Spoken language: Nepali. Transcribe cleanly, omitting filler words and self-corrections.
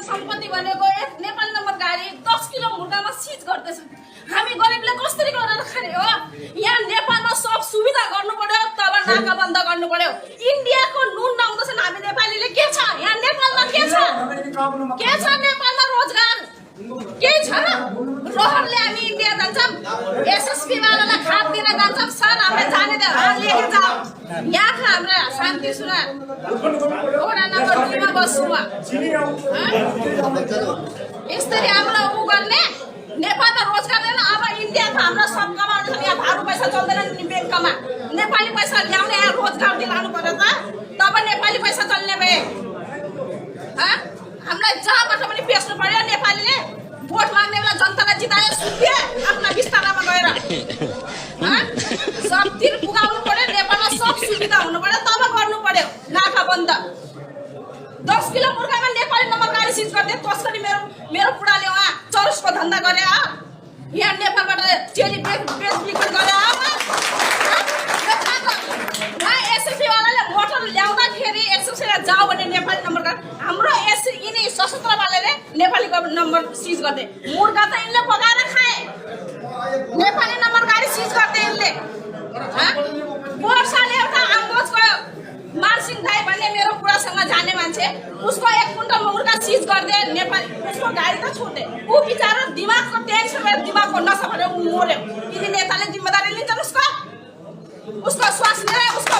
सम्पत्ति भनेको नेपाली नम्बर गाडी 10 किलो मुर्गामा सिज गर्दैछ। हामी गरिबले कसरी गरेर खाने हो? यहाँ नेपालमा सब सुविधा गर्नु पर्यो, तब नाका बन्द गर्नु पर्यो। इन्डियाको नुन नआउँदैछ, हामी नेपालीले के छ? यहाँ नेपालमा के छ? के छ नेपालमा रोजगार? केही छ र? रोहरले हामी इन्डिया जान्छौँ, एसएसपी वालालाई खाद दिन जान्छौँ। सर हामीले जाने त हात लिएर जाऊ। यहाँ हाम्रो शान्ति सुना वडा नम्बर 2 मा बस्छु म। यसरी हामीलाई उ गर्ने नेपालमा रोजगार दिएन। अब इन्डिया त हाम्रो सब कमाउने छ, यहाँ भारू पैसा चल्दैन नि ब्याङ्कमा। नेपाली पैसा ल्याउने यहाँ रोजगार दिलाउनु पर्यो त, तब नेपाली पैसा चल्ने भए। हामीलाई जहाँबाट पनि बेच्नु पर्यो। नेपालीले भोट माग्ने बेला जनतालाई जिताए सुत्यो आफ्ना बिस्तारामा गएर। सबतिर पुगाउनु पर्यो, नेपालमा सब सुविधा हुनु पर्यो, तब गर्नु पर्यो नाका बन्द। 10 किलो मुर्गामा नेपाली नम्बर गाडी सिज गर्दै तस्करी मेरो बुढाले उहाँ चरसको धन्दा गरे। यहाँ नेपालबाट चेली बेचबिखन गरे। एसएसपी वालाले मोटर ल्याउँदाखेरि एसएसपीलाई जाऊ भने नेपाली नम्बर गाडी हाम्रो यिनी सशस्त्र वालाले नेपाली नम्बर सिज गर्दै। मुर्गा त यिनले पकाएर खाए, नेपाली नम्बर गाडी सिज गर्दै यिनले। वर्षाले एउटा आम्बोजको मानसिंह दाई भन्ने मेरो बुढासँग जाने मान्छे, उसको 1 कुन्टल मुर्गा सिज गर्दै नेपाली उसको गाडी त छोड्दे। ऊ बिचारा दिमागको टेन्सन, दिमागको नसा भएर ऊ मर्यो। यिनी नेताले जिम्मेदारी लिन्छन् उसको स्वास्थ्य, उसको